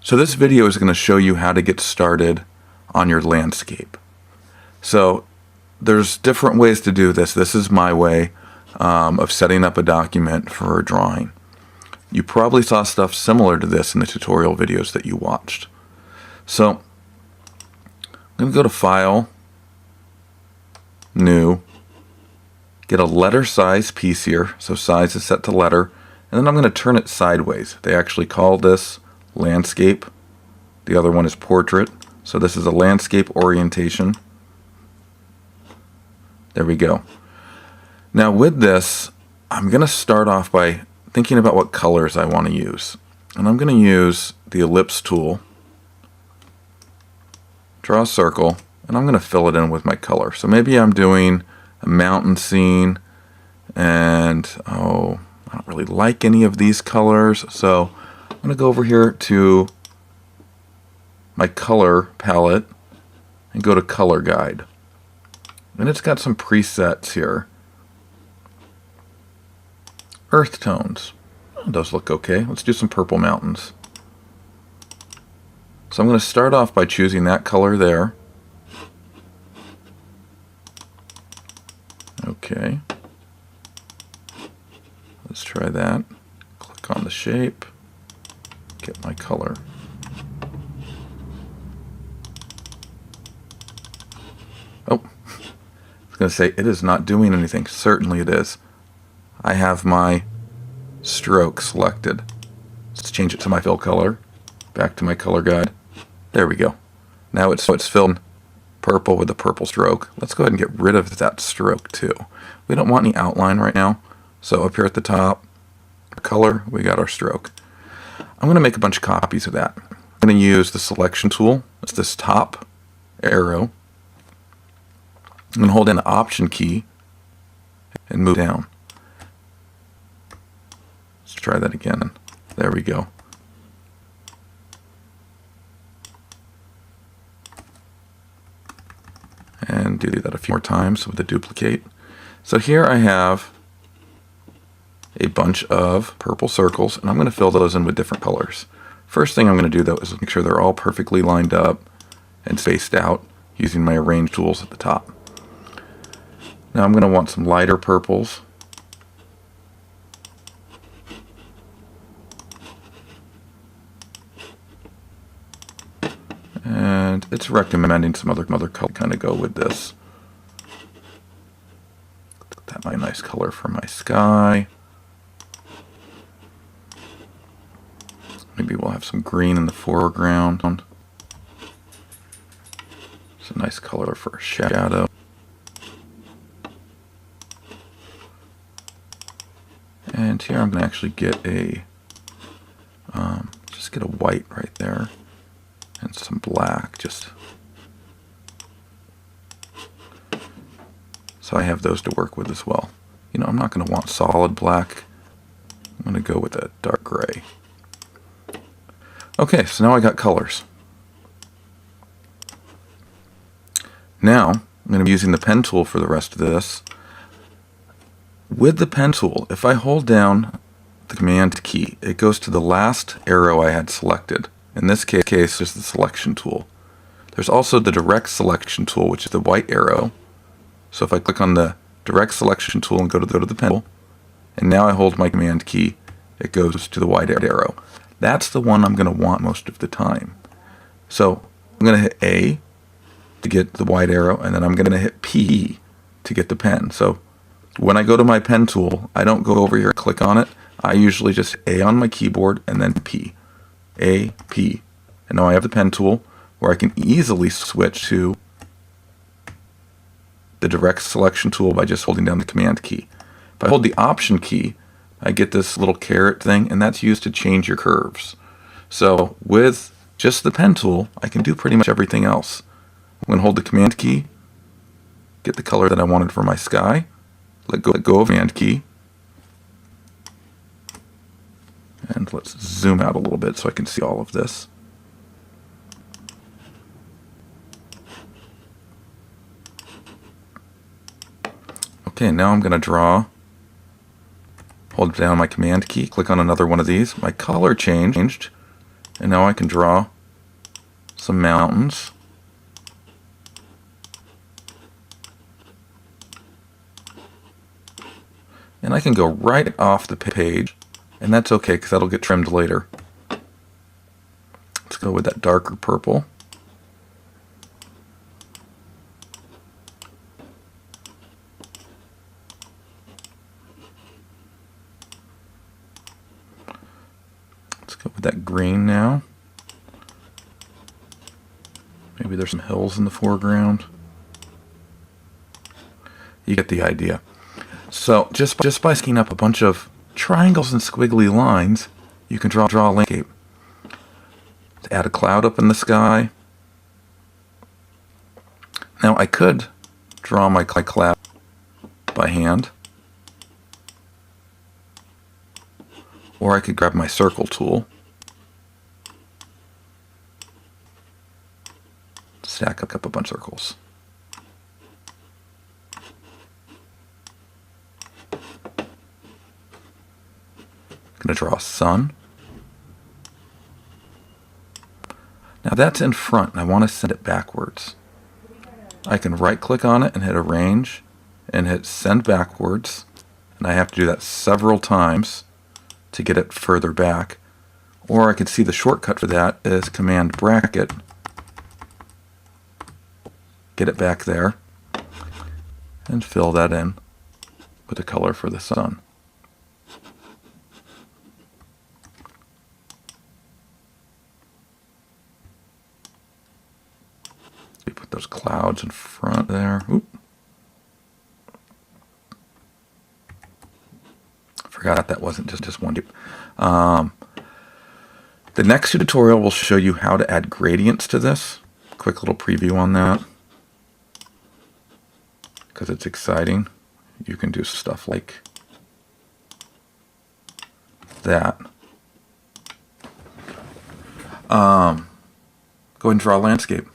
So this video is going to show you how to get started on your landscape. So there's different ways to do this. This is my way of setting up a document for a drawing. You probably saw stuff similar to this in the tutorial videos that you watched. So I'm going to go to File, New, get a letter size piece here. So size is set to letter. And then I'm going to turn it sideways. They actually call this landscape. The other one is portrait. So this is a landscape orientation. There we go. Now with this, I'm going to start off by thinking about what colors I want to use. And I'm going to use the ellipse tool, draw a circle, and I'm going to fill it in with my color. So maybe I'm doing a mountain scene, and I don't really like any of these colors, so I'm going to go over here to my color palette and go to color guide. And it's got some presets here. Earth tones. Oh, those look okay. Let's do some purple mountains. So I'm going to start off by choosing that color there. Okay. Let's try that. Click on the shape. Get my color. Oh, I was going to say it is not doing anything. Certainly it is. I have my stroke selected. Let's change it to my fill color. Back to my color guide. There we go. Now it's filled purple with a purple stroke. Let's go ahead and get rid of that stroke too. We don't want any outline right now. So up here at the top, our color, we got our stroke. I'm going to make a bunch of copies of that. I'm going to use the selection tool. It's this top arrow. I'm going to hold in the Option key and move down. Let's try that again. There we go. And do that a few more times with the duplicate. So here I have a bunch of purple circles, and I'm going to fill those in with different colors. First thing I'm going to do though is make sure they're all perfectly lined up and spaced out using my arrange tools at the top. Now I'm going to want some lighter purples. And it's recommending some other color kind of go with this. That might be a nice color for my sky. Maybe we'll have some green in the foreground. It's a nice color for a shadow. And here I'm going to actually get a, just get a white right there. And some black, just so I have those to work with as well. You know, I'm not going to want solid black. I'm going to go with a dark gray. Okay, so now I got colors. Now I'm going to be using the pen tool for the rest of this. With the pen tool, if I hold down the Command key, it goes to the last arrow I had selected. In this case, is the selection tool. There's also the direct selection tool, which is the white arrow. So if I click on the direct selection tool and go to the pen tool, and now I hold my Command key, it goes to the white arrow. That's the one I'm going to want most of the time. So I'm going to hit A to get the white arrow, and then I'm going to hit P to get the pen. So when I go to my pen tool, I don't go over here and click on it. I usually just A on my keyboard and then P. A, P. And now I have the pen tool where I can easily switch to the direct selection tool by just holding down the Command key. If I hold the Option key, I get this little caret thing, and that's used to change your curves. So with just the pen tool, I can do pretty much everything else. I'm going to hold the Command key, get the color that I wanted for my sky, let go of the Command key, and let's zoom out a little bit so I can see all of this. Okay, now I'm going to draw. Hold down my Command key, click on another one of these. My color changed And now I can draw some mountains. And I can go right off the page, and that's okay because that'll get trimmed later. Let's go with that darker purple. Let's go with that green now. Maybe there's some hills in the foreground. You get the idea. So just by sticking up a bunch of triangles and squiggly lines, you can draw a landscape. To add a cloud up in the sky. Now I could draw my cloud by hand, or I could grab my circle tool, stack up a bunch of circles. I'm going to draw a sun. Now that's in front, and I want to send it backwards. I can right-click on it and hit Arrange and hit Send Backwards, and I have to do that several times to get it further back. Or I can see the shortcut for that is Command Bracket, get it back there, and fill that in with the color for the sun. We put those clouds in front there. Oop. Forgot that wasn't just one. The next tutorial will show you how to add gradients to this. Quick little preview on that, because it's exciting. You can do stuff like that. Go ahead and draw a landscape.